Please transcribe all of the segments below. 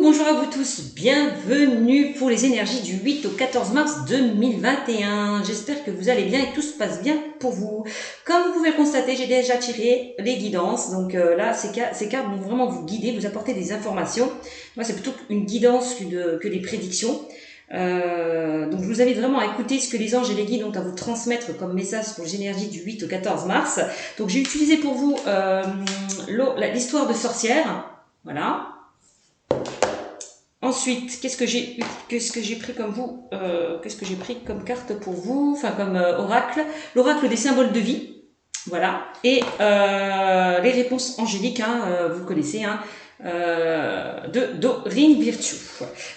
Bonjour à vous tous, bienvenue pour les énergies du 8 au 14 mars 2021. J'espère que vous allez bien et que tout se passe bien pour vous. Comme vous pouvez le constater, j'ai déjà tiré les guidances. Donc là, ces cartes vont vraiment vous guider, vous apporter des informations. Moi, c'est plutôt une guidance que des prédictions. Donc je vous invite vraiment à écouter ce que les anges et les guides ont à vous transmettre comme message pour les énergies du 8 au 14 mars. Donc j'ai utilisé pour vous l'histoire de sorcière. Voilà. Ensuite, qu'est-ce que j'ai pris comme vous qu'est-ce que j'ai pris comme carte pour vous, enfin comme oracle, l'oracle des symboles de vie, voilà, et les réponses angéliques, vous connaissez, de Dorine Virtue.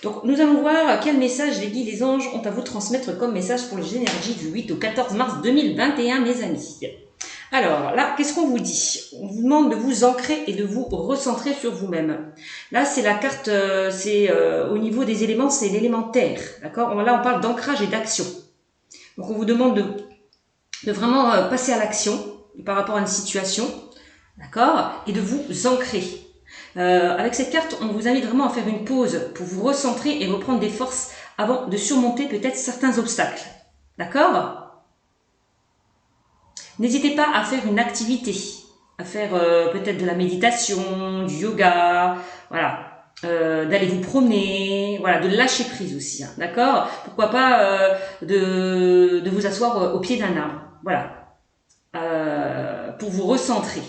Donc nous allons voir quel message les guides, les anges ont à vous transmettre comme message pour les énergies du 8 au 14 mars 2021, mes amis. Alors là, qu'est-ce qu'on vous dit? On vous demande de vous ancrer et de vous recentrer sur vous-même. Là, c'est la carte, au niveau des éléments, c'est l'élémentaire. D'accord? Là, on parle d'ancrage et d'action. Donc, on vous demande de vraiment passer à l'action par rapport à une situation. D'accord? Et de vous ancrer. Avec cette carte, on vous invite vraiment à faire une pause pour vous recentrer et reprendre des forces avant de surmonter peut-être certains obstacles. D'accord? N'hésitez pas à faire une activité, à faire peut-être de la méditation, du yoga, voilà, d'aller vous promener, voilà, de lâcher prise aussi, d'accord? Pourquoi pas de vous asseoir au pied d'un arbre, voilà, pour vous recentrer.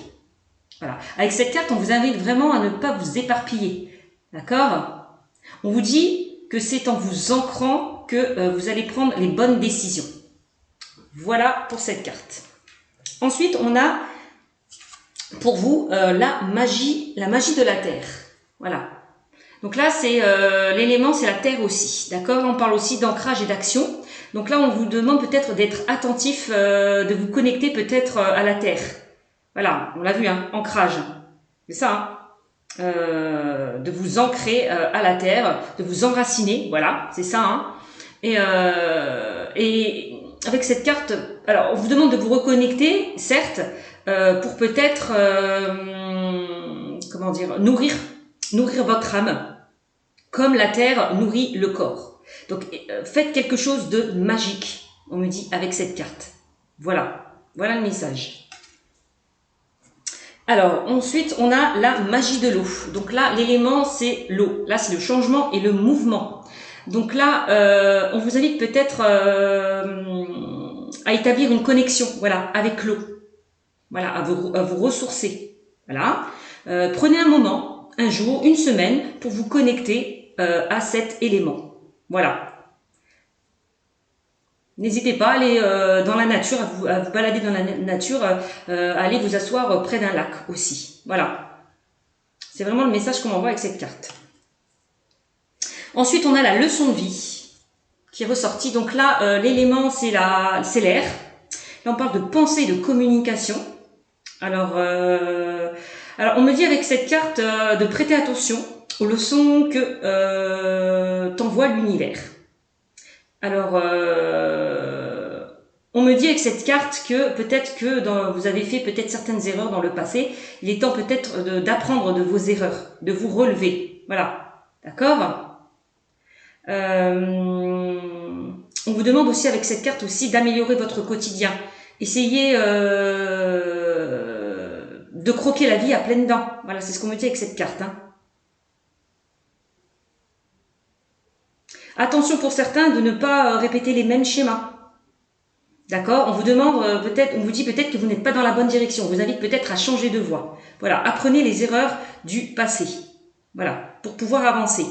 Voilà. Avec cette carte, on vous invite vraiment à ne pas vous éparpiller, d'accord? On vous dit que c'est en vous ancrant que vous allez prendre les bonnes décisions. Voilà pour cette carte. Ensuite, on a pour vous la magie de la terre. Voilà. Donc là, c'est l'élément, c'est la terre aussi. D'accord? On parle aussi d'ancrage et d'action. Donc là, on vous demande peut-être d'être attentif, de vous connecter peut-être à la terre. Voilà, on l'a vu, ancrage. C'est ça, de vous ancrer à la terre, de vous enraciner. Voilà, c'est ça. Et avec cette carte, alors on vous demande de vous reconnecter, certes, pour peut-être, comment dire, nourrir votre âme, comme la terre nourrit le corps. Donc faites quelque chose de magique, on me dit, avec cette carte. Voilà le message. Alors ensuite, on a la magie de l'eau. Donc là, l'élément, c'est l'eau. Là, c'est le changement et le mouvement. Donc là, on vous invite peut-être à établir une connexion, voilà, avec l'eau. Voilà, à vous ressourcer. Voilà. Prenez un moment, un jour, une semaine, pour vous connecter à cet élément. Voilà. N'hésitez pas à aller dans la nature, à vous balader dans la nature, à aller vous asseoir près d'un lac aussi. Voilà. C'est vraiment le message qu'on m'envoie avec cette carte. Ensuite, on a la leçon de vie qui est ressortie. Donc là, l'élément, c'est l'air. Là, on parle de pensée, de communication. Alors, on me dit avec cette carte de prêter attention aux leçons que t'envoie l'univers. Alors, on me dit avec cette carte que peut-être que vous avez fait peut-être certaines erreurs dans le passé. Il est temps peut-être d'apprendre de vos erreurs, de vous relever. Voilà. D'accord ? On vous demande aussi avec cette carte aussi d'améliorer votre quotidien. Essayez de croquer la vie à pleines dents. Voilà, c'est ce qu'on me dit avec cette carte. Attention pour certains de ne pas répéter les mêmes schémas. D'accord? On vous demande on vous dit peut-être que vous n'êtes pas dans la bonne direction. On vous invite peut-être à changer de voie. Voilà, apprenez les erreurs du passé. Voilà, pour pouvoir avancer.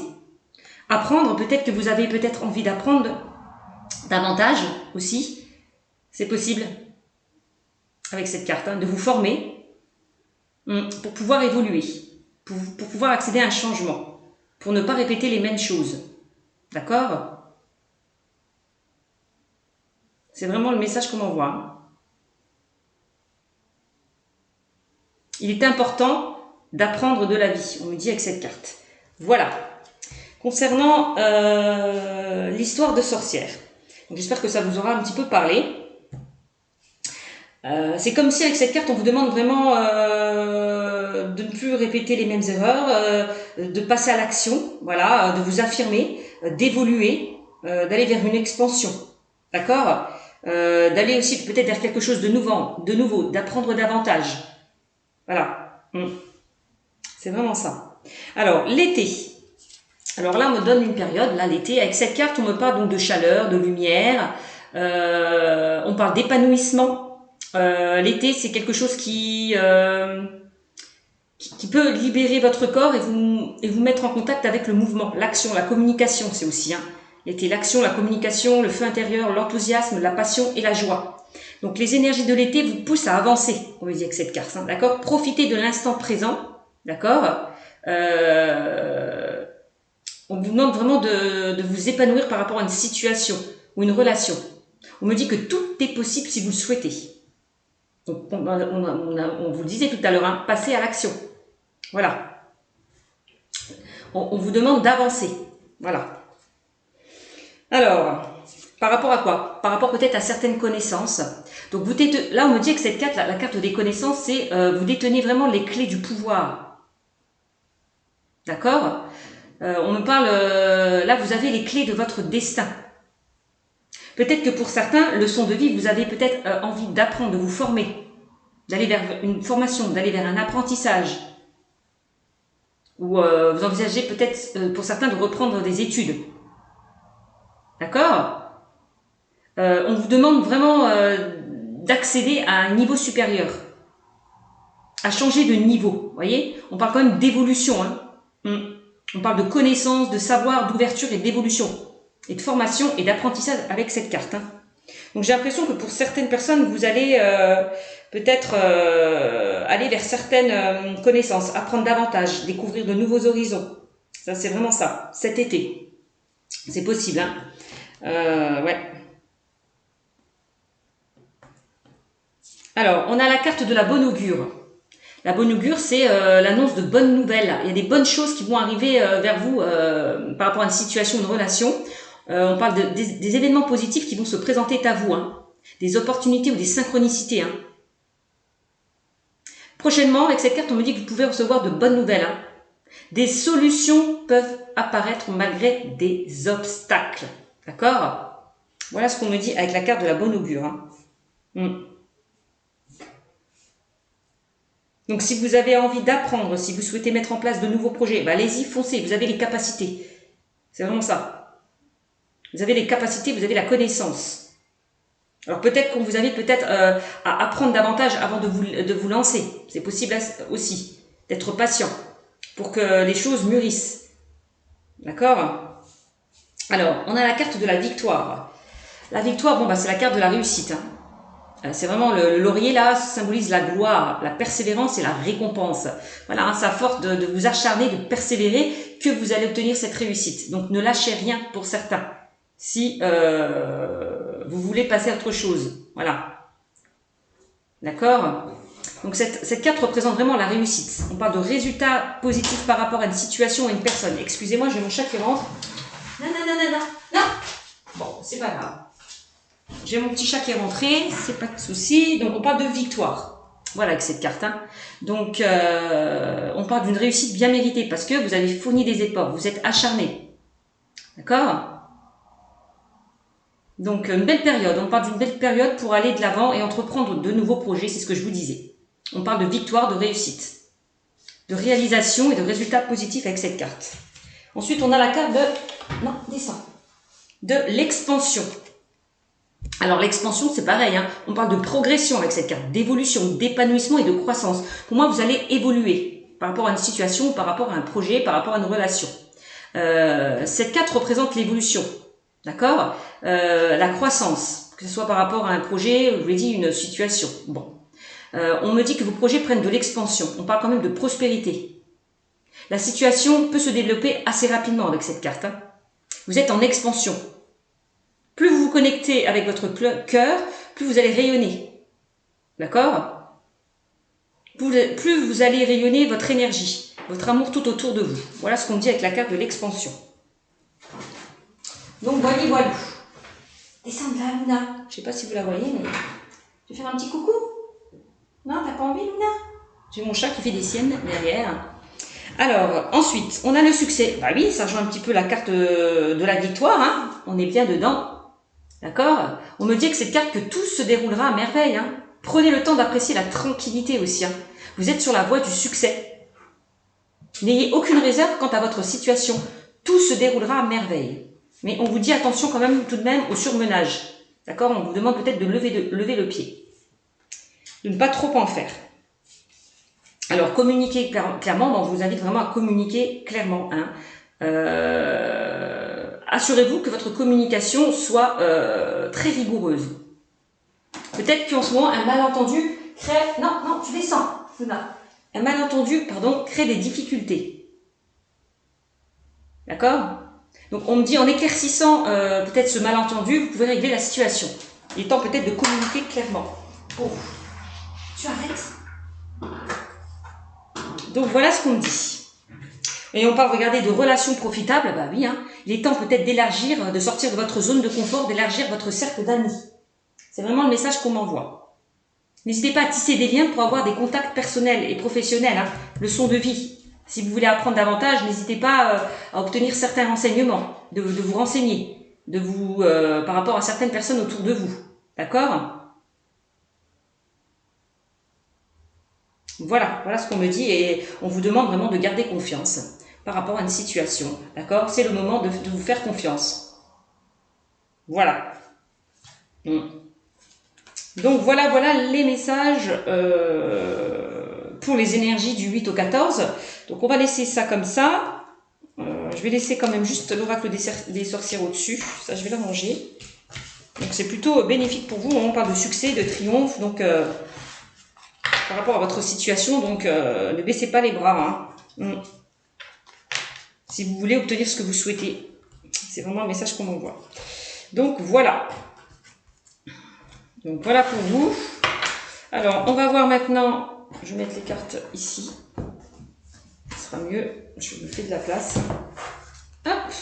Apprendre, peut-être que vous avez peut-être envie d'apprendre davantage aussi. C'est possible avec cette carte, de vous former pour pouvoir évoluer, pour pouvoir accéder à un changement, pour ne pas répéter les mêmes choses. D'accord? C'est vraiment le message qu'on m'envoie. Il est important d'apprendre de la vie, on me dit avec cette carte. Voilà. Concernant l'histoire de sorcière. Donc j'espère que ça vous aura un petit peu parlé. C'est comme si avec cette carte, on vous demande vraiment de ne plus répéter les mêmes erreurs, de passer à l'action, voilà, de vous affirmer, d'évoluer, d'aller vers une expansion, d'accord, d'aller aussi peut-être vers quelque chose de nouveau, d'apprendre davantage, voilà. C'est vraiment ça. Alors, l'été. Alors là, on me donne une période, là, l'été. Avec cette carte, on me parle donc de chaleur, de lumière, on parle d'épanouissement. L'été, c'est quelque chose qui peut libérer votre corps et vous mettre en contact avec le mouvement, l'action, la communication, c'est aussi. L'été, l'action, la communication, le feu intérieur, l'enthousiasme, la passion et la joie. Donc les énergies de l'été vous poussent à avancer, on me dit avec cette carte, d'accord. Profitez de l'instant présent, d'accord. On vous demande vraiment de vous épanouir par rapport à une situation ou une relation. On me dit que tout est possible si vous le souhaitez. Donc, on vous le disait tout à l'heure, passez à l'action. Voilà. On vous demande d'avancer. Voilà. Alors, par rapport à quoi? Par rapport peut-être à certaines connaissances. Donc, là, on me dit que cette carte, la carte des connaissances, c'est vous détenez vraiment les clés du pouvoir. D'accord? On me parle, là, vous avez les clés de votre destin. Peut-être que pour certains, leçon de vie, vous avez peut-être envie d'apprendre, de vous former, d'aller vers une formation, d'aller vers un apprentissage. Ou vous envisagez peut-être, pour certains, de reprendre des études. D'accord? On vous demande vraiment d'accéder à un niveau supérieur. À changer de niveau, vous voyez? On parle quand même d'évolution. On parle de connaissance, de savoir, d'ouverture et d'évolution. Et de formation et d'apprentissage avec cette carte. Donc j'ai l'impression que pour certaines personnes, vous allez peut-être aller vers certaines connaissances, apprendre davantage, découvrir de nouveaux horizons. Ça, c'est vraiment ça, cet été. C'est possible, ouais. Alors, on a la carte de la bonne augure. La bonne augure, c'est l'annonce de bonnes nouvelles. Il y a des bonnes choses qui vont arriver vers vous par rapport à une situation, une relation. On parle des événements positifs qui vont se présenter à vous. Des opportunités ou des synchronicités. Prochainement, avec cette carte, on me dit que vous pouvez recevoir de bonnes nouvelles. Des solutions peuvent apparaître malgré des obstacles. D'accord? Voilà ce qu'on me dit avec la carte de la bonne augure. Donc, si vous avez envie d'apprendre, si vous souhaitez mettre en place de nouveaux projets, allez-y, foncez, vous avez les capacités. C'est vraiment ça. Vous avez les capacités, vous avez la connaissance. Alors, peut-être qu'on vous invite peut-être à apprendre davantage avant de vous lancer. C'est possible aussi d'être patient pour que les choses mûrissent. D'accord? Alors, on a la carte de la victoire. La victoire, c'est la carte de la réussite. C'est vraiment le laurier là symbolise la gloire, la persévérance et la récompense. Voilà, ça force de vous acharner, de persévérer que vous allez obtenir cette réussite. Donc ne lâchez rien pour certains. Si vous voulez passer à autre chose, voilà. D'accord? Donc cette carte représente vraiment la réussite. On parle de résultats positifs par rapport à une situation ou à une personne. Excusez-moi, j'ai mon chat qui rentre. Non. Bon, c'est pas grave. J'ai mon petit chat qui est rentré, c'est pas de souci. Donc on parle de victoire. Voilà avec cette carte. Donc on parle d'une réussite bien méritée parce que vous avez fourni des efforts, vous êtes acharné. D'accord? Donc une belle période. On parle d'une belle période pour aller de l'avant et entreprendre de nouveaux projets, c'est ce que je vous disais. On parle de victoire, de réussite, de réalisation et de résultats positifs avec cette carte. Ensuite, on a la carte de l'expansion. Alors l'expansion, c'est pareil, on parle de progression avec cette carte, d'évolution, d'épanouissement et de croissance. Pour moi, vous allez évoluer par rapport à une situation, par rapport à un projet, par rapport à une relation. Cette carte représente l'évolution, d'accord, la croissance, que ce soit par rapport à un projet, je vous l'ai dit, une situation. Bon, on me dit que vos projets prennent de l'expansion, on parle quand même de prospérité. La situation peut se développer assez rapidement avec cette carte. Vous êtes en expansion. Plus vous vous connectez avec votre cœur, plus vous allez rayonner. D'accord? Plus vous allez rayonner votre énergie, votre amour tout autour de vous. Voilà ce qu'on dit avec la carte de l'expansion. Donc voilà. Descends de là, Luna. Je ne sais pas si vous la voyez, mais je vais faire un petit coucou. Non, t'as pas envie, Luna? J'ai mon chat qui fait des siennes derrière. Alors, ensuite, on a le succès. Bah oui, ça rejoint un petit peu la carte de la victoire, hein. On est bien dedans. D'accord? On me dit que cette carte, que tout se déroulera à merveille, hein. Prenez le temps d'apprécier la tranquillité aussi, hein. Vous êtes sur la voie du succès. N'ayez aucune réserve quant à votre situation. Tout se déroulera à merveille. Mais on vous dit attention quand même tout de même au surmenage. D'accord? On vous demande peut-être de lever le pied. De ne pas trop en faire. Alors, communiquer clairement, on vous invite vraiment à communiquer clairement. Hein. Assurez-vous que votre communication soit très rigoureuse. Peut-être qu'en ce moment, un malentendu crée... Non, tu descends, Luna. Un malentendu, crée des difficultés. D'accord? Donc, on me dit, en éclaircissant peut-être ce malentendu, vous pouvez régler la situation. Il est temps peut-être de communiquer clairement. Oh, tu arrêtes. Donc, voilà ce qu'on me dit. Et on parle, regardez, de relations profitables. Bah oui, hein. Il est temps peut-être d'élargir, de sortir de votre zone de confort, d'élargir votre cercle d'amis. C'est vraiment le message qu'on m'envoie. N'hésitez pas à tisser des liens pour avoir des contacts personnels et professionnels, hein. Leçons de vie. Si vous voulez apprendre davantage, n'hésitez pas à obtenir certains renseignements, de vous renseigner, par rapport à certaines personnes autour de vous. D'accord ? Voilà ce qu'on me dit et on vous demande vraiment de garder confiance par rapport à une situation. D'accord ? C'est le moment de vous faire confiance. Voilà. Donc voilà les messages pour les énergies du 8 au 14. Donc on va laisser ça comme ça. Je vais laisser quand même juste l'oracle des sorcières au-dessus. Ça, je vais la ranger. Donc c'est plutôt bénéfique pour vous. On parle de succès, de triomphe. Donc par rapport à votre situation, donc ne baissez pas les bras. Hein. Si vous voulez obtenir ce que vous souhaitez. C'est vraiment le message qu'on m'envoie. Donc voilà. Donc voilà pour vous. Alors on va voir maintenant. Je vais mettre les cartes ici. Ce sera mieux. Je me fais de la place. Hop.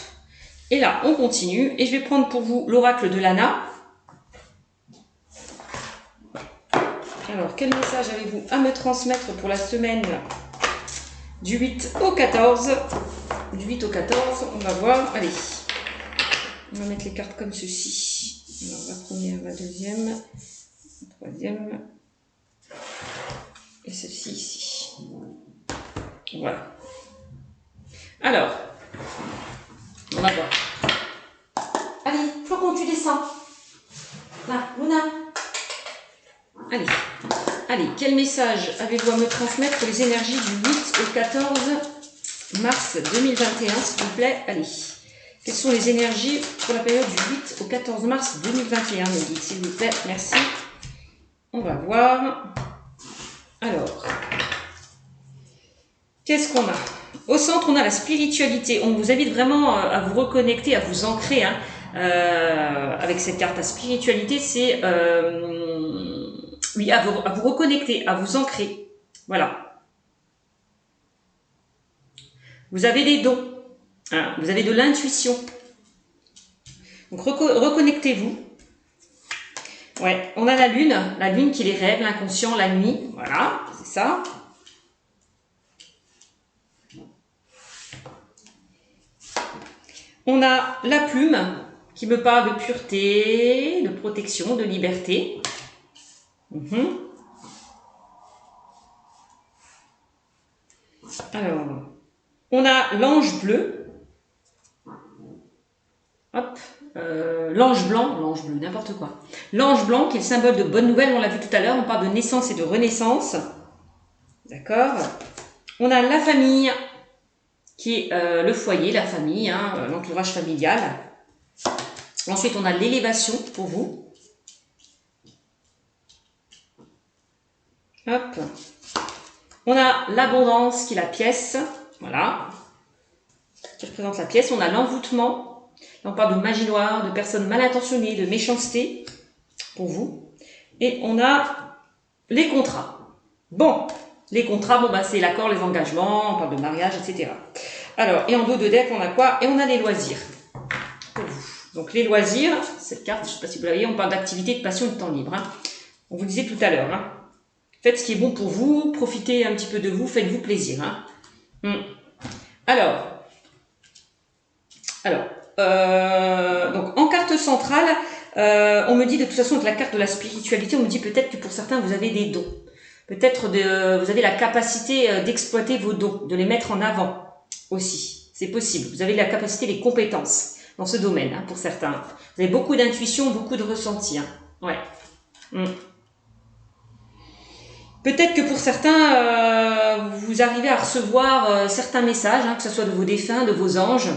Et là, on continue. Et je vais prendre pour vous l'oracle de Lana. Alors, quel message avez-vous à me transmettre pour la semaine du 8 au 14 ? Du 8 au 14, on va voir. Allez, on va mettre les cartes comme ceci. Alors, la première, la deuxième, la troisième, et celle-ci ici. Voilà. Alors, on va voir. Allez, Flocon, tu descends. Là, Luna. Allez, quel message avez-vous à me transmettre pour les énergies du 8 au 14 mars 2021, s'il vous plaît? Allez, quelles sont les énergies pour la période du 8 au 14 mars 2021, me dites, s'il vous plaît, merci. On va voir. Alors, qu'est-ce qu'on a? Au centre, on a la spiritualité. On vous invite vraiment à vous reconnecter, à vous ancrer, hein, avec cette carte. La spiritualité, c'est... oui, à vous reconnecter, à vous ancrer. Voilà. Vous avez des dons. Hein, vous avez de l'intuition. Donc, reconnectez-vous. Ouais, on a la lune qui les rêve, l'inconscient, la nuit. Voilà, c'est ça. On a la plume qui me parle de pureté, de protection, de liberté. Alors, on a l'ange bleu. Hop, l'ange bleu, n'importe quoi. L'ange blanc qui est le symbole de bonne nouvelle, on l'a vu tout à l'heure, on parle de naissance et de renaissance. D'accord. On a la famille qui est le foyer, la famille, hein, l'entourage familial. Ensuite, on a l'élévation pour vous. Hop. On a l'abondance qui est la pièce. Voilà. Qui représente la pièce. On a l'envoûtement. Là, on parle de magie noire, de personnes mal intentionnées, de méchanceté pour vous. Et on a les contrats. Bon, les contrats, bon, bah, c'est l'accord, les engagements, on parle de mariage, etc. Alors, et en dos de deck, on a quoi? Et on a les loisirs. Pour vous. Donc, les loisirs, cette carte, je ne sais pas si vous la voyez, on parle d'activité, de passion et de temps libre. Hein. On vous disait tout à l'heure. Hein. Faites ce qui est bon pour vous, profitez un petit peu de vous, faites-vous plaisir. Hein. Alors, donc en carte centrale, on me dit de toute façon que la carte de la spiritualité, on me dit peut-être que pour certains vous avez des dons. Peut-être vous avez la capacité d'exploiter vos dons, de les mettre en avant aussi. C'est possible. Vous avez la capacité, les compétences dans ce domaine, hein, pour certains. Vous avez beaucoup d'intuition, beaucoup de ressenti. Hein. Ouais. Peut-être que pour certains, vous arrivez à recevoir certains messages, hein, que ce soit de vos défunts, de vos anges.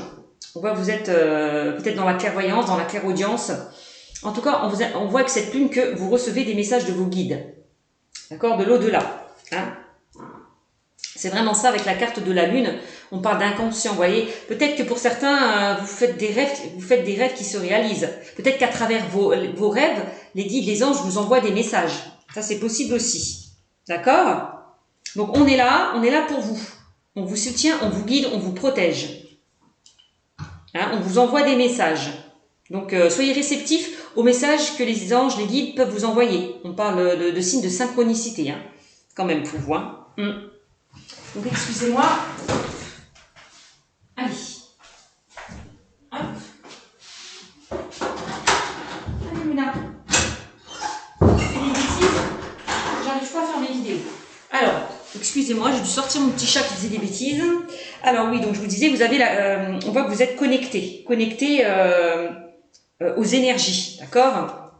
On voit que vous êtes peut-être dans la clairvoyance, dans la clairaudience. En tout cas, on voit que cette lune, que vous recevez des messages de vos guides. D'accord, de l'au-delà. Hein. C'est vraiment ça avec la carte de la lune. On parle d'inconscient, vous voyez. Peut-être que pour certains, vous faites des rêves qui se réalisent. Peut-être qu'à travers vos rêves, les guides, les anges vous envoient des messages. Ça, c'est possible aussi. D'accord? Donc, on est là pour vous. On vous soutient, on vous guide, on vous protège. Hein, on vous envoie des messages. Donc, soyez réceptifs aux messages que les anges, les guides peuvent vous envoyer. On parle de signes de synchronicité, hein, quand même pour vous. Hein. Donc, excusez-moi. Allez. Hop. Allez, Luna. Je fais des bêtises. J'arrive pas à faire mes vidéos. Alors, excusez-moi, j'ai dû sortir mon petit chat qui faisait des bêtises. Alors oui, donc je vous disais, vous avez on voit que vous êtes connecté aux énergies, d'accord?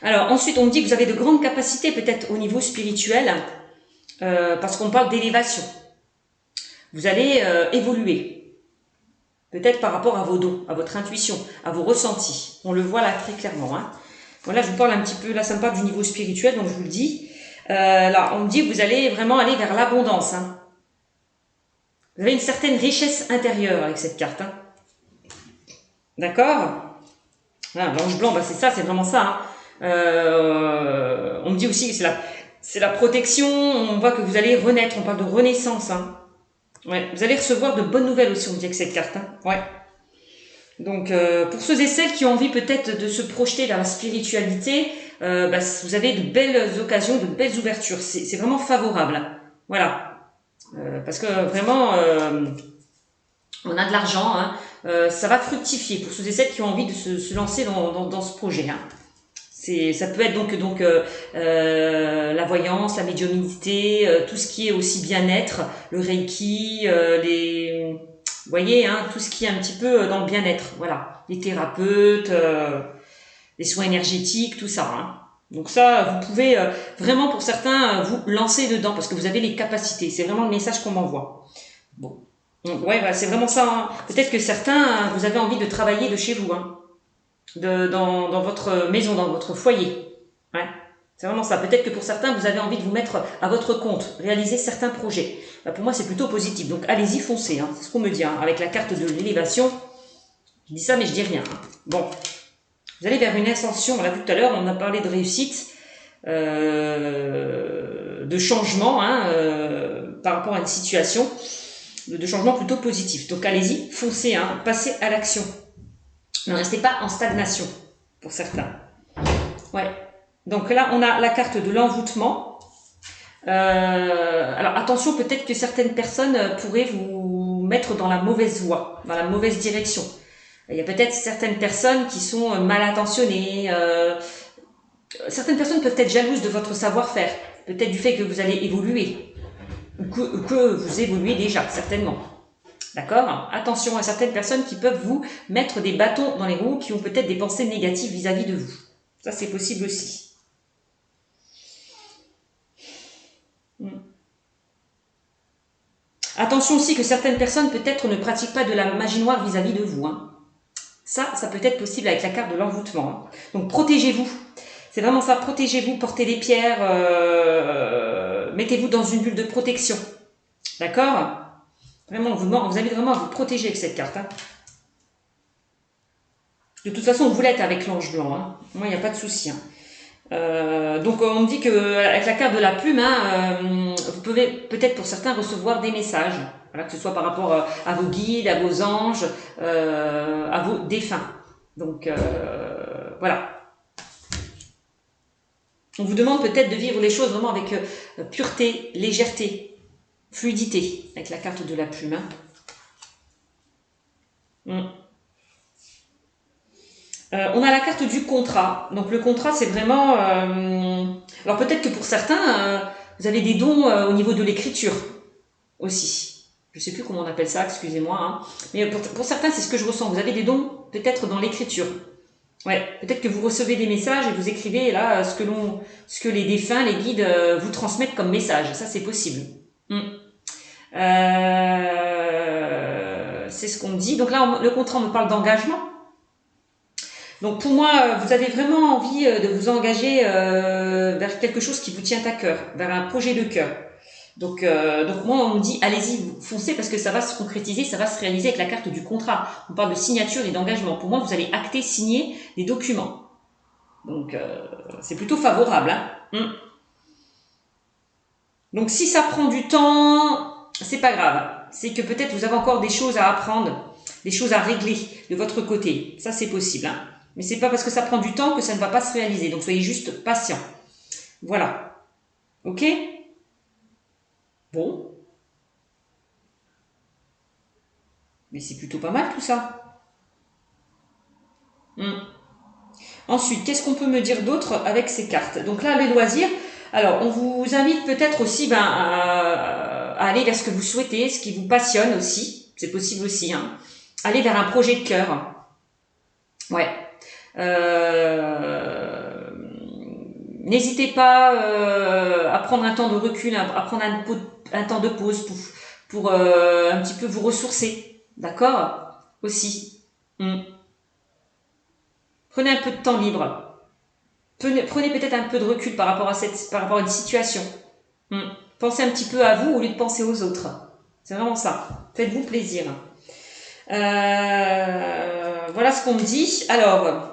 Alors ensuite, on me dit que vous avez de grandes capacités peut-être au niveau spirituel, parce qu'on parle d'élévation. Vous allez évoluer, peut-être par rapport à vos dons, à votre intuition, à vos ressentis. On le voit là très clairement. Hein. Voilà, je vous parle un petit peu, là ça me parle du niveau spirituel, donc je vous le dis. Là, on me dit que vous allez vraiment aller vers l'abondance. Hein. Vous avez une certaine richesse intérieure avec cette carte. Hein. D'accord? Voilà, l'ange blanc, bah c'est ça, c'est vraiment ça. Hein. On me dit aussi que c'est la protection. On voit que vous allez renaître. On parle de renaissance. Hein. Ouais, vous allez recevoir de bonnes nouvelles aussi, on me dit avec cette carte. Hein. Ouais. Donc, pour ceux et celles qui ont envie peut-être de se projeter vers la spiritualité, bah, vous avez de belles occasions, de belles ouvertures. C'est vraiment favorable. Voilà. Parce que vraiment, on a de l'argent, hein, ça va fructifier pour ceux et celles qui ont envie de se lancer dans ce projet. Hein. Ça peut être donc la voyance, la médiumnité, tout ce qui est aussi bien-être, le reiki, vous voyez, hein, tout ce qui est un petit peu dans le bien-être. Voilà, les thérapeutes, les soins énergétiques, tout ça. Hein. Donc ça, vous pouvez vraiment, pour certains, vous lancer dedans parce que vous avez les capacités. C'est vraiment le message qu'on m'envoie. Bon, donc, ouais, bah, c'est vraiment ça. Hein. Peut-être que certains, vous avez envie de travailler de chez vous, hein, dans votre maison, dans votre foyer. Ouais, c'est vraiment ça. Peut-être que pour certains, vous avez envie de vous mettre à votre compte, réaliser certains projets. Bah, pour moi, c'est plutôt positif. Donc allez-y, foncez. Hein. C'est ce qu'on me dit. Hein. Avec la carte de l'élévation, je dis ça, mais je dis rien. Hein. Bon. Vous allez vers une ascension. On l'a vu tout à l'heure, on a parlé de réussite, de changement hein, par rapport à une situation, de changement plutôt positif. Donc allez-y, foncez, hein, passez à l'action. Ne restez pas en stagnation, pour certains. Ouais. Donc là, on a la carte de l'envoûtement. Alors attention, peut-être que certaines personnes pourraient vous mettre dans la mauvaise voie, dans la mauvaise direction. Il y a peut-être certaines personnes qui sont mal intentionnées. Certaines personnes peuvent être jalouses de votre savoir-faire. Peut-être du fait que vous allez évoluer. Ou que vous évoluez déjà, certainement. D'accord? Attention à certaines personnes qui peuvent vous mettre des bâtons dans les roues, qui ont peut-être des pensées négatives vis-à-vis de vous. Ça, c'est possible aussi. Attention aussi que certaines personnes peut-être ne pratiquent pas de la magie noire vis-à-vis de vous. Hein. Ça peut être possible avec la carte de l'envoûtement. Hein. Donc protégez-vous. C'est vraiment ça, protégez-vous, portez des pierres, mettez-vous dans une bulle de protection. D'accord? Vraiment, on vous invite vraiment à vous protéger avec cette carte. Hein. De toute façon, vous l'êtes avec l'ange blanc. Hein. Moi, il n'y a pas de souci. Hein. Donc on me dit que avec la carte de la plume, hein, vous pouvez peut-être pour certains recevoir des messages, voilà, que ce soit par rapport à vos guides, à vos anges, à vos défunts. Donc voilà. On vous demande peut-être de vivre les choses vraiment avec pureté, légèreté, fluidité, avec la carte de la plume. Hein. On a la carte du contrat. Donc le contrat, c'est vraiment... alors peut-être que pour certains, vous avez des dons au niveau de l'écriture aussi. Je sais plus comment on appelle ça, excusez-moi. Hein. Mais pour certains, c'est ce que je ressens. Vous avez des dons peut-être dans l'écriture. Ouais, peut-être que vous recevez des messages et vous écrivez là ce que les défunts, les guides vous transmettent comme message. Ça, c'est possible. C'est ce qu'on me dit. Donc là, le contrat, on me parle d'engagement. Donc pour moi, vous avez vraiment envie de vous engager vers quelque chose qui vous tient à cœur, vers un projet de cœur. Donc moi, on me dit, allez-y, foncez parce que ça va se concrétiser, ça va se réaliser avec la carte du contrat. On parle de signature et d'engagement. Pour moi, vous allez acter, signer des documents. Donc c'est plutôt favorable. Hein. Donc si ça prend du temps, c'est pas grave. C'est que peut-être vous avez encore des choses à apprendre, des choses à régler de votre côté. Ça, c'est possible. Hein. Mais c'est pas parce que ça prend du temps que ça ne va pas se réaliser. Donc soyez juste patient. Voilà. Ok ? Bon. Mais c'est plutôt pas mal tout ça. Ensuite, qu'est-ce qu'on peut me dire d'autre avec ces cartes? Donc là, les loisirs. Alors, on vous invite peut-être aussi à aller vers ce que vous souhaitez, ce qui vous passionne aussi. C'est possible aussi. Hein. Aller vers un projet de cœur. Ouais. N'hésitez pas à prendre un temps de recul, à prendre un temps de pause pour un petit peu vous ressourcer. D'accord? Aussi. Prenez un peu de temps libre. Prenez peut-être un peu de recul par rapport à une situation. Pensez un petit peu à vous au lieu de penser aux autres. C'est vraiment ça. Faites-vous plaisir. Voilà ce qu'on me dit. Alors,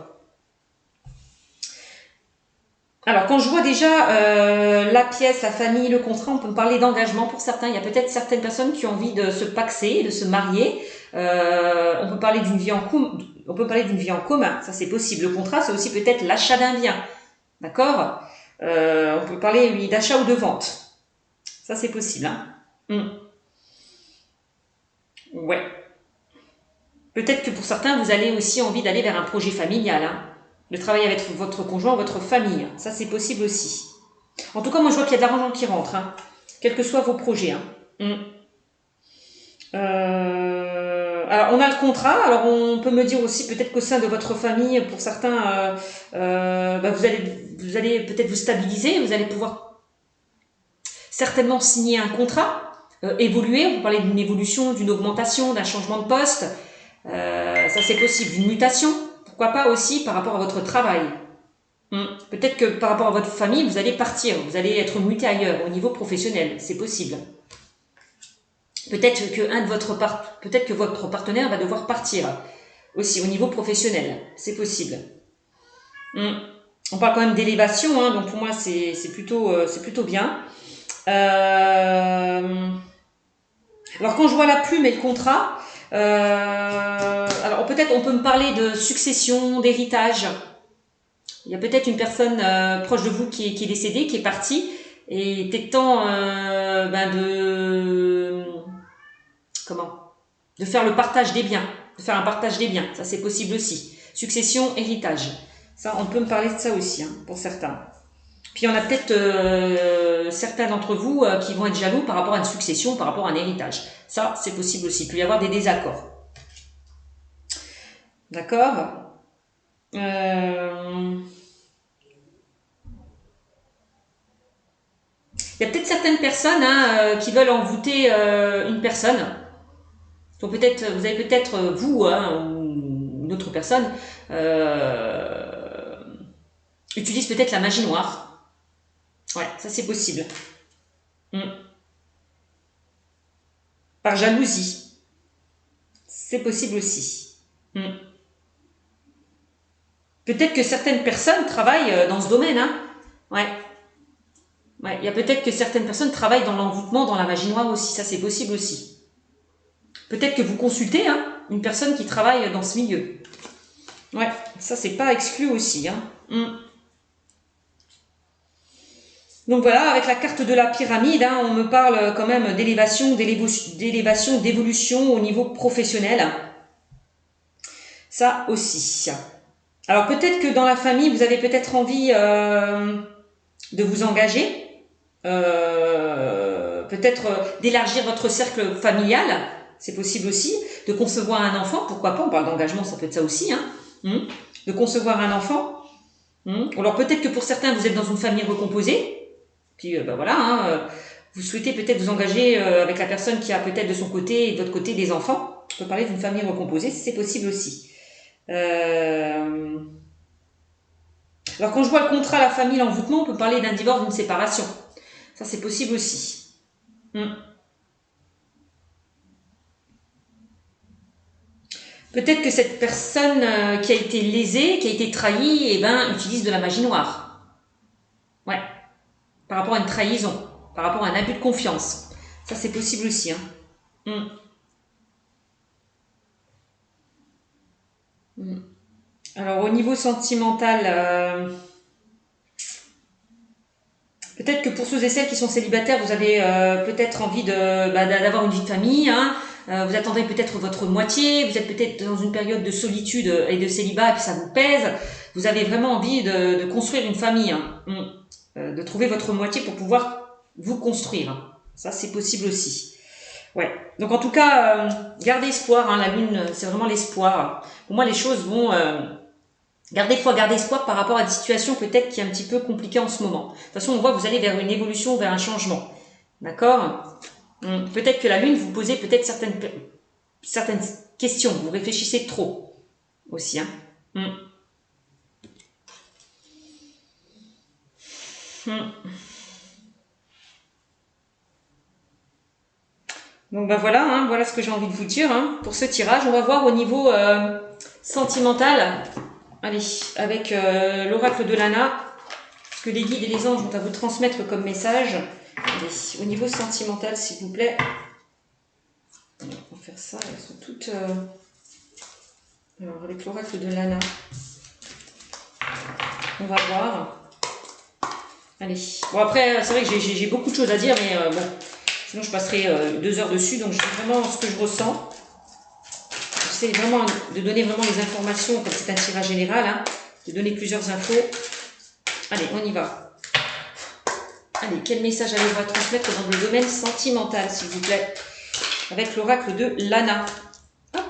quand je vois déjà la pièce, la famille, le contrat, on peut me parler d'engagement pour certains. Il y a peut-être certaines personnes qui ont envie de se paxer, de se marier. On peut parler d'une vie en commun. Ça, c'est possible. Le contrat, c'est aussi peut-être l'achat d'un bien. D'accord ? On peut parler, oui, d'achat ou de vente. Ça, c'est possible. Hein. Ouais. Peut-être que pour certains, vous avez aussi envie d'aller vers un projet familial. Hein. De travailler avec votre conjoint, votre famille. Ça, c'est possible aussi. En tout cas, moi, je vois qu'il y a de l'argent qui rentre. Hein. Quels que soient vos projets. Hein. Alors, on a le contrat. Alors, on peut me dire aussi peut-être qu'au sein de votre famille, pour certains, vous allez peut-être vous stabiliser. Vous allez pouvoir certainement signer un contrat, évoluer. On peut parler d'une évolution, d'une augmentation, d'un changement de poste. Ça, c'est possible. D'une mutation. Pourquoi pas aussi par rapport à votre travail. Peut-être que par rapport à votre famille, vous allez partir. Vous allez être muté ailleurs, au niveau professionnel. C'est possible. Peut-être que votre partenaire va devoir partir aussi au niveau professionnel. C'est possible. On parle quand même d'élévation, hein, donc pour moi c'est plutôt bien. Alors quand je vois la plume et le contrat, alors peut-être on peut me parler de succession, d'héritage. Il y a peut-être une personne proche de vous qui est décédée, qui est partie, et il était temps de faire le partage des biens, de faire un partage des biens. Ça, c'est possible aussi. Succession, héritage. Ça, on peut me parler de ça aussi, hein, pour certains. Puis, on a peut-être certains d'entre vous qui vont être jaloux par rapport à une succession, par rapport à un héritage. Ça, c'est possible aussi. Il peut y avoir des désaccords. D'accord ? Il y a peut-être certaines personnes qui veulent envoûter une personne. Donc peut-être, vous avez peut-être, vous, ou une autre personne, utilise peut-être la magie noire. Ouais, ça c'est possible. Par jalousie. C'est possible aussi. Peut-être que certaines personnes travaillent dans ce domaine. Hein. Ouais. Ouais, il y a peut-être que certaines personnes travaillent dans l'envoûtement, dans la magie noire aussi. Ça c'est possible aussi. Peut-être que vous consultez une personne qui travaille dans ce milieu. Ouais, ça c'est pas exclu aussi. Hein. Donc voilà, avec la carte de la pyramide, hein, on me parle quand même d'élévation, d'évolution au niveau professionnel. Ça aussi. Alors peut-être que dans la famille, vous avez peut-être envie de vous engager, peut-être d'élargir votre cercle familial, c'est possible aussi, de concevoir un enfant, pourquoi pas, on parle d'engagement, ça peut être ça aussi, hein, de concevoir un enfant. Alors peut-être que pour certains, vous êtes dans une famille recomposée, puis ben voilà, hein, vous souhaitez peut-être vous engager avec la personne qui a peut-être de son côté et de votre côté des enfants. On peut parler d'une famille recomposée, c'est possible aussi. Alors quand je vois le contrat, la famille, l'envoûtement, on peut parler d'un divorce, d'une séparation. Ça c'est possible aussi. Peut-être que cette personne qui a été lésée, qui a été trahie, eh ben, utilise de la magie noire. Ouais. Par rapport à une trahison, par rapport à un abus de confiance. Ça c'est possible aussi. Hein. Alors au niveau sentimental, peut-être que pour ceux et celles qui sont célibataires, vous avez peut-être envie d'avoir une vie de famille. Hein. Vous attendrez peut-être votre moitié. Vous êtes peut-être dans une période de solitude et de célibat et puis ça vous pèse. Vous avez vraiment envie de construire une famille. Hein. De trouver votre moitié pour pouvoir vous construire. Ça, c'est possible aussi. Ouais. Donc en tout cas, gardez espoir. Hein. La lune, c'est vraiment l'espoir. Pour moi, les choses vont... faut garder espoir par rapport à des situations peut-être qui est un petit peu compliquées en ce moment. De toute façon, on voit que vous allez vers une évolution, vers un changement. D'accord. Peut-être que la lune, vous posez peut-être certaines questions. Vous réfléchissez trop aussi. Hein. Donc ben voilà, hein, voilà ce que j'ai envie de vous dire hein, pour ce tirage. On va voir au niveau sentimental. Allez, avec l'oracle de Lana, ce que les guides et les anges vont à vous transmettre comme message. Allez, au niveau sentimental, s'il vous plaît. On va faire ça, elles sont toutes... Alors, avec l'oracle de Lana, on va voir. Allez. Bon, après, c'est vrai que j'ai beaucoup de choses à dire, mais bon, sinon je passerai 2 heures dessus. Donc, je dis vraiment ce que je ressens. J'essaie vraiment de donner vraiment les informations, comme c'est un tirage général, hein, de donner plusieurs infos. Allez, on y va. Allez, quel message allez-vous à transmettre dans le domaine sentimental, s'il vous plaît, avec l'oracle de Lana. Hop.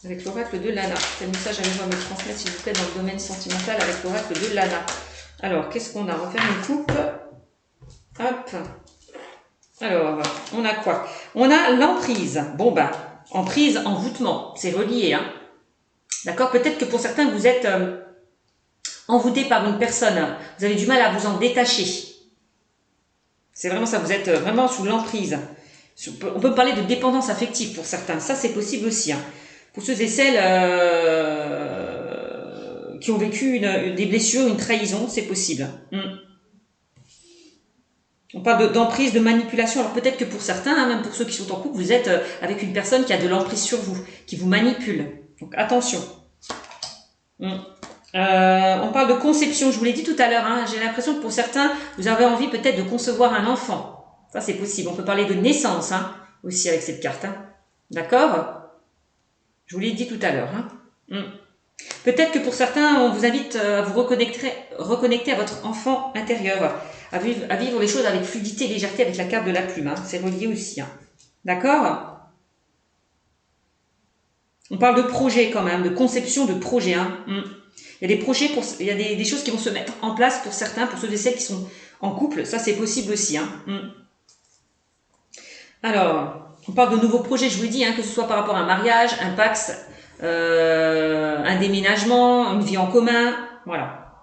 Avec l'oracle de Lana. Quel message allez-vous à me transmettre, s'il vous plaît, dans le domaine sentimental avec l'oracle de Lana. Alors, qu'est-ce qu'on a? On va faire une coupe. Hop. Alors, on a quoi? On a l'emprise. Bon, ben, emprise, envoûtement. C'est relié, hein. D'accord? Peut-être que pour certains, vous êtes envoûté par une personne. Vous avez du mal à vous en détacher. C'est vraiment ça. Vous êtes vraiment sous l'emprise. On peut parler de dépendance affective pour certains. Ça, c'est possible aussi, hein. Pour ceux et celles qui ont vécu des blessures, une trahison, c'est possible. On parle d'emprise, de manipulation. Alors peut-être que pour certains, hein, même pour ceux qui sont en couple, vous êtes avec une personne qui a de l'emprise sur vous, qui vous manipule. Donc attention. On parle de conception, je vous l'ai dit tout à l'heure. Hein, j'ai l'impression que pour certains, vous avez envie peut-être de concevoir un enfant. Ça c'est possible. On peut parler de naissance aussi avec cette carte. Hein. D'accord? Je vous l'ai dit tout à l'heure. Hein. Peut-être que pour certains, on vous invite à vous reconnecter à votre enfant intérieur, à vivre les choses avec fluidité et légèreté avec la carte de la plume. Hein. C'est relié aussi. Hein. D'accord? On parle de projet quand même, de conception de projet. Hein. Il y a des projets, il y a des choses qui vont se mettre en place pour certains, pour ceux et celles qui sont en couple. Ça, c'est possible aussi. Hein. Alors, on parle de nouveaux projets, je vous l'ai dit, hein, que ce soit par rapport à un mariage, un pax, un déménagement, une vie en commun, voilà.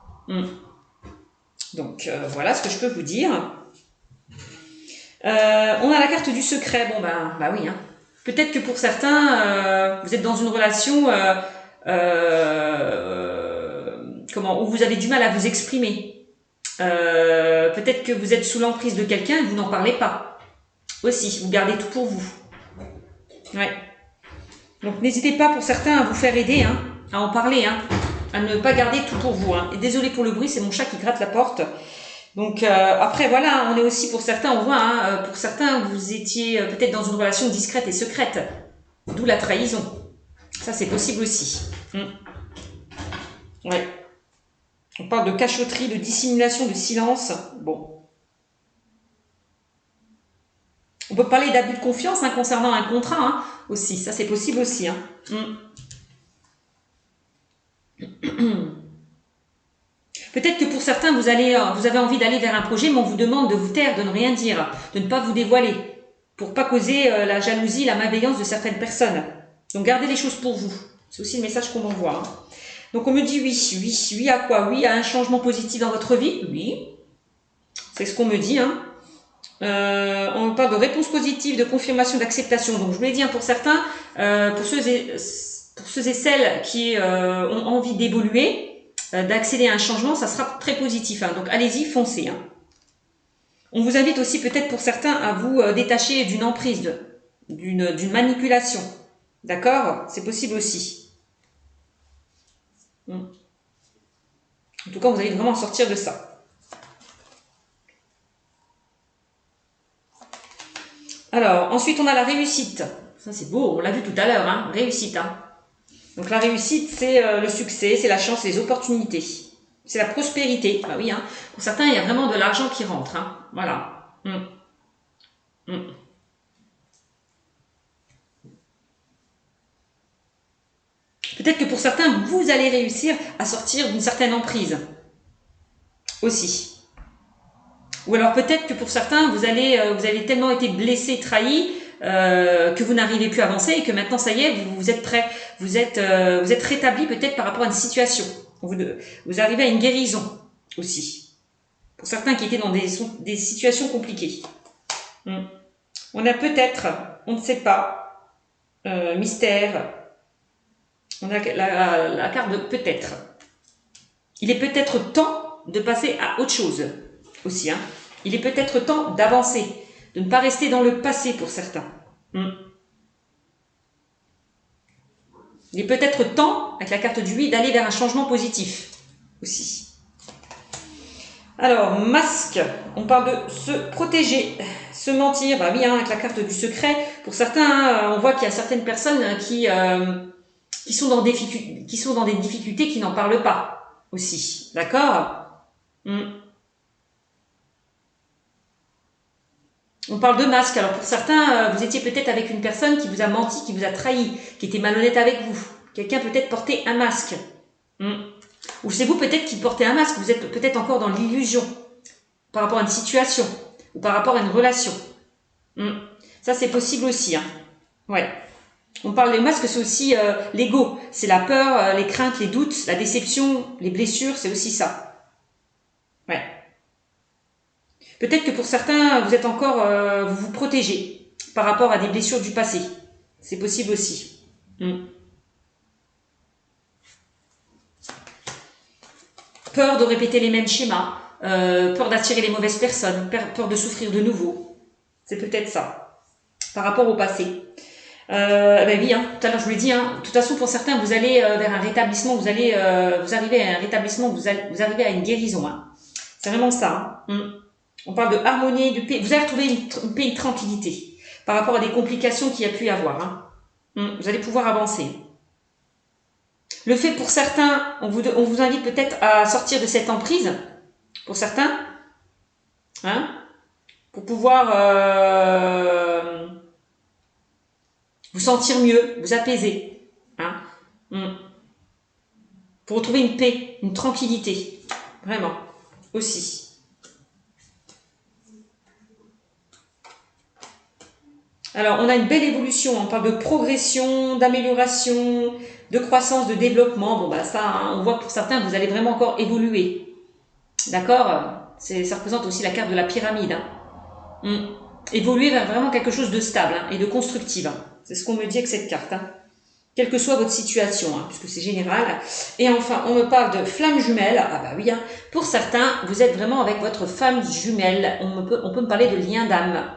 Donc voilà ce que je peux vous dire. On a la carte du secret. Bon bah oui. Hein. Peut-être que pour certains, vous êtes dans une relation où vous avez du mal à vous exprimer. Peut-être que vous êtes sous l'emprise de quelqu'un et vous n'en parlez pas. Aussi, vous gardez tout pour vous. Ouais. Donc n'hésitez pas pour certains à vous faire aider, hein, à en parler, hein, à ne pas garder tout pour vous. Hein. Et désolé pour le bruit, c'est mon chat qui gratte la porte. Donc après voilà, on est aussi pour certains, on voit, hein, pour certains vous étiez peut-être dans une relation discrète et secrète, d'où la trahison. Ça c'est possible aussi. Ouais. On parle de cachotterie, de dissimulation, de silence. Bon. On peut parler d'abus de confiance hein, concernant un contrat hein, aussi. Ça c'est possible aussi. Hein. Peut-être que pour certains, vous avez envie d'aller vers un projet, mais on vous demande de vous taire, de ne rien dire, de ne pas vous dévoiler, pour pas causer la jalousie, la malveillance de certaines personnes. Donc gardez les choses pour vous. C'est aussi le message qu'on m'envoie. Hein. Donc on me dit oui à quoi? Oui à un changement positif dans votre vie. Oui, c'est ce qu'on me dit. Hein. On parle de réponse positive, de confirmation, d'acceptation. Donc je vous l'ai dit hein, pour certains, pour ceux et celles qui ont envie d'évoluer, d'accéder à un changement, ça sera très positif. Hein. Donc allez-y, foncez. Hein. On vous invite aussi peut-être pour certains à vous détacher d'une emprise, d'une manipulation. D'accord? C'est possible aussi. En tout cas, vous allez vraiment sortir de ça. Alors, ensuite, on a la réussite. Ça, c'est beau, on l'a vu tout à l'heure, hein, réussite. Hein. Donc, la réussite, c'est le succès, c'est la chance, les opportunités. C'est la prospérité. Bah oui, hein. Pour certains, il y a vraiment de l'argent qui rentre. Hein. Voilà. Peut-être que pour certains, vous allez réussir à sortir d'une certaine emprise. Aussi. Ou alors peut-être que pour certains, vous avez tellement été blessé, trahi, que vous n'arrivez plus à avancer et que maintenant, ça y est, vous êtes prêt, vous êtes rétabli peut-être par rapport à une situation. Vous arrivez à une guérison aussi. Pour certains qui étaient dans des situations compliquées. On a peut-être, on ne sait pas, mystère. On a la carte de peut-être. Il est peut-être temps de passer à autre chose aussi. Hein. Il est peut-être temps d'avancer, de ne pas rester dans le passé pour certains. Il est peut-être temps, avec la carte du 8, d'aller vers un changement positif aussi. Alors, masque, on parle de se protéger, se mentir. Bah oui, hein, avec la carte du secret. Pour certains, hein, on voit qu'il y a certaines personnes qui sont dans des difficultés, qui n'en parlent pas aussi. D'accord? On parle de masque. Alors pour certains, vous étiez peut-être avec une personne qui vous a menti, qui vous a trahi, qui était malhonnête avec vous. Quelqu'un peut-être portait un masque. Ou c'est vous peut-être qui portez un masque. Vous êtes peut-être encore dans l'illusion par rapport à une situation ou par rapport à une relation. Ça c'est possible aussi. Hein. Ouais. On parle des masques, c'est aussi l'ego. C'est la peur, les craintes, les doutes, la déception, les blessures, c'est aussi ça. Ouais. Peut-être que pour certains, vous êtes encore, vous vous protégez par rapport à des blessures du passé. C'est possible aussi. Peur de répéter les mêmes schémas, peur d'attirer les mauvaises personnes, peur de souffrir de nouveau. C'est peut-être ça, par rapport au passé. Ben oui, hein, tout à l'heure je vous l'ai dit, hein, de toute façon pour certains vous allez vers un rétablissement, vous arrivez à un rétablissement, vous arrivez à une guérison. Hein. C'est vraiment ça. Hein. On parle de harmonie, de paix. Vous allez retrouver une paix, une tranquillité par rapport à des complications qu'il y a pu y avoir. Hein. Vous allez pouvoir avancer. Le fait pour certains, on vous invite peut-être à sortir de cette emprise, pour certains, hein, pour pouvoir vous sentir mieux, vous apaiser, hein, pour retrouver une paix, une tranquillité, vraiment, aussi. Alors, on a une belle évolution, on parle de progression, d'amélioration, de croissance, de développement. Bon, bah ça, hein, on voit que pour certains, vous allez vraiment encore évoluer. D'accord? Ça représente aussi la carte de la pyramide. Hein. Évoluer vers vraiment quelque chose de stable hein, et de constructif. Hein. C'est ce qu'on me dit avec cette carte. Hein. Quelle que soit votre situation, hein, puisque c'est général. Et enfin, on me parle de flamme jumelle. Ah bah oui, hein. Pour certains, vous êtes vraiment avec votre femme jumelle. On peut me parler de lien d'âme.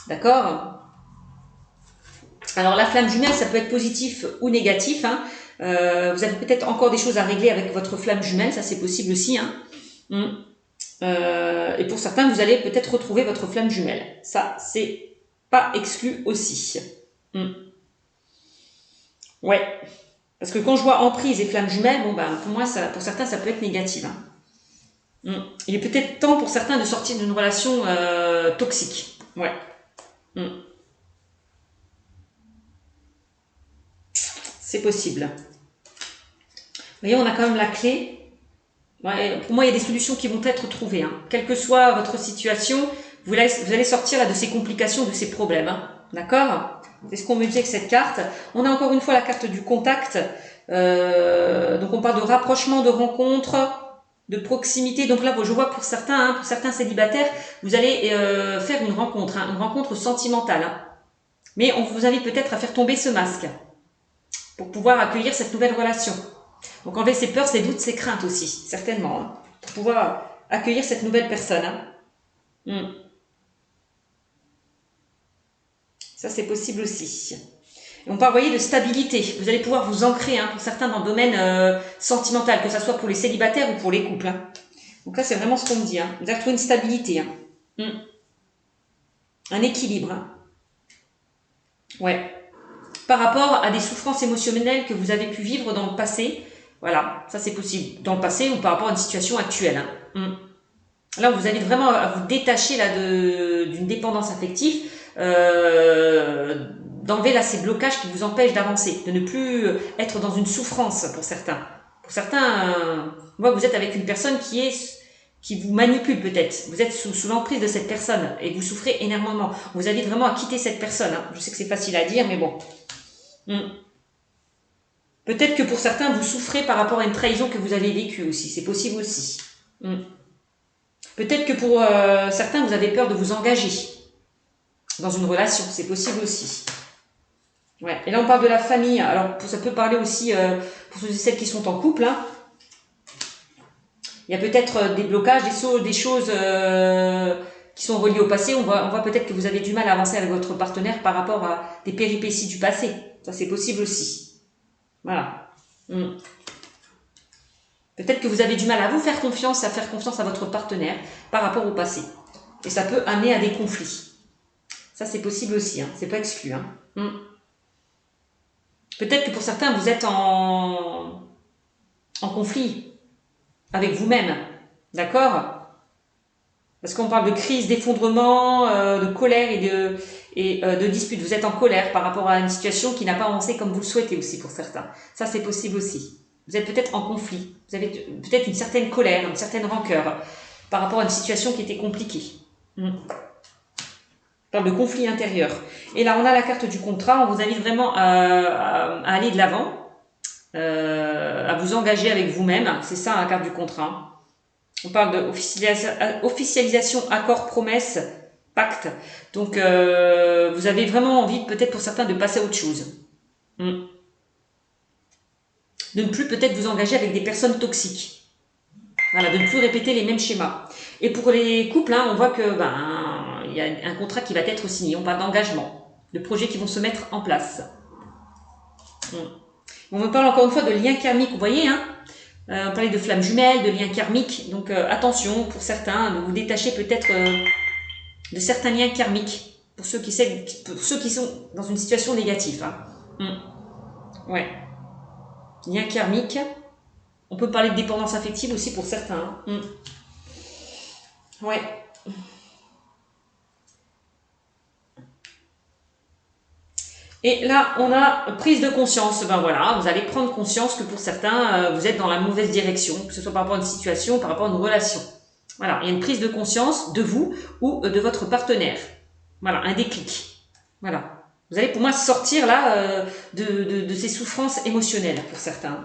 D'accord? Alors la flamme jumelle, ça peut être positif ou négatif. Hein. Vous avez peut-être encore des choses à régler avec votre flamme jumelle, ça c'est possible aussi. Hein. Et pour certains, vous allez peut-être retrouver votre flamme jumelle. Ça, c'est pas exclu aussi. Ouais. Parce que quand je vois emprise et flamme jumelle, bon ben pour moi, pour certains, ça peut être négatif. Il est peut-être temps pour certains de sortir d'une relation toxique. Ouais. C'est possible. Vous voyez, on a quand même la clé. Ouais, pour moi, il y a des solutions qui vont être trouvées. Quelle que soit votre situation, vous allez sortir là, de ces complications, de ces problèmes. D'accord? C'est ce qu'on me dit avec cette carte. On a encore une fois la carte du contact. Donc on parle de rapprochement, de rencontre, de proximité. Donc là, je vois que pour certains célibataires, vous allez faire une rencontre sentimentale. Mais on vous invite peut-être à faire tomber ce masque pour pouvoir accueillir cette nouvelle relation. Donc enlever ses peurs, ses doutes, ses craintes aussi, certainement, pour pouvoir accueillir cette nouvelle personne. Ça, c'est possible aussi. Et on parle, vous voyez, de stabilité. Vous allez pouvoir vous ancrer, pour certains, dans le domaine sentimental, que ce soit pour les célibataires ou pour les couples. Donc là, c'est vraiment ce qu'on me dit. Vous allez trouver une stabilité. Un équilibre. Ouais. Par rapport à des souffrances émotionnelles que vous avez pu vivre dans le passé. Voilà, ça c'est possible. Dans le passé ou par rapport à une situation actuelle. Là, vous allez vraiment à vous détacher là d'une dépendance affective, d'enlever là ces blocages qui vous empêchent d'avancer, de ne plus être dans une souffrance pour certains. Pour certains, moi, vous êtes avec une personne qui vous manipule peut-être. Vous êtes sous l'emprise de cette personne et vous souffrez énormément. Vous invite vraiment à quitter cette personne. Je sais que c'est facile à dire, mais bon. Peut-être que pour certains, vous souffrez par rapport à une trahison que vous avez vécue aussi. C'est possible aussi. Peut-être que pour certains, vous avez peur de vous engager dans une relation. C'est possible aussi. Ouais. Et là, on parle de la famille. Alors, ça peut parler aussi pour ceux et celles qui sont en couple. Il y a peut-être des blocages, des choses qui sont reliées au passé. On voit peut-être que vous avez du mal à avancer avec votre partenaire par rapport à des péripéties du passé. Ça, c'est possible aussi. Voilà. Peut-être que vous avez du mal à vous faire confiance, à faire confiance à votre partenaire par rapport au passé. Et ça peut amener à des conflits. Ça, c'est possible aussi. C'est pas exclu. Peut-être que pour certains, vous êtes en conflit avec vous-même. D'accord? Parce qu'on parle de crise, d'effondrement, de colère et de dispute. Vous êtes en colère par rapport à une situation qui n'a pas avancé comme vous le souhaitez aussi pour certains. Ça, c'est possible aussi. Vous êtes peut-être en conflit. Vous avez peut-être une certaine colère, une certaine rancœur par rapport à une situation qui était compliquée. On parle de conflit intérieur. Et là, on a la carte du contrat. On vous invite vraiment à aller de l'avant, à vous engager avec vous-même. C'est ça, la carte du contrat. On parle d'officialisation, accord, promesse, pacte. Donc, vous avez vraiment envie, peut-être pour certains, de passer à autre chose. De ne plus peut-être vous engager avec des personnes toxiques. Voilà, de ne plus répéter les mêmes schémas. Et pour les couples, on voit que il y a un contrat qui va être signé. On parle d'engagement, de projets qui vont se mettre en place. On me parle encore une fois de lien karmique, vous voyez, on parlait de flammes jumelles, de liens karmiques. Donc attention pour certains, de vous détacher peut-être de certains liens karmiques pour ceux qui sont dans une situation négative. Ouais. Lien karmique. On peut parler de dépendance affective aussi pour certains. Ouais. Et là, on a prise de conscience. Voilà, vous allez prendre conscience que pour certains, vous êtes dans la mauvaise direction, que ce soit par rapport à une situation, par rapport à une relation. Voilà, il y a une prise de conscience de vous ou de votre partenaire. Voilà, un déclic. Voilà. Vous allez pour moi sortir là de ces souffrances émotionnelles pour certains.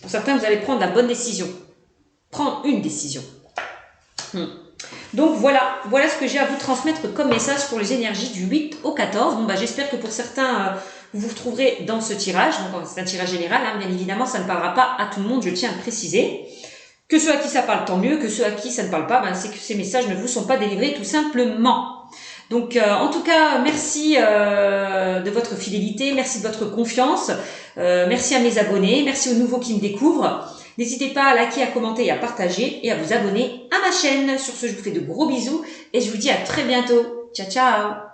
Pour certains, vous allez prendre la bonne décision. Prendre une décision. Donc voilà ce que j'ai à vous transmettre comme message pour les énergies du 8 au 14. J'espère que pour certains, vous vous retrouverez dans ce tirage. Donc c'est un tirage général, bien évidemment, ça ne parlera pas à tout le monde, je tiens à le préciser. Que ceux à qui ça parle, tant mieux. Que ceux à qui ça ne parle pas, c'est que ces messages ne vous sont pas délivrés tout simplement. Donc en tout cas, merci de votre fidélité, merci de votre confiance, merci à mes abonnés, merci aux nouveaux qui me découvrent. N'hésitez pas à liker, à commenter et à partager et à vous abonner à ma chaîne. Sur ce, je vous fais de gros bisous et je vous dis à très bientôt. Ciao, ciao!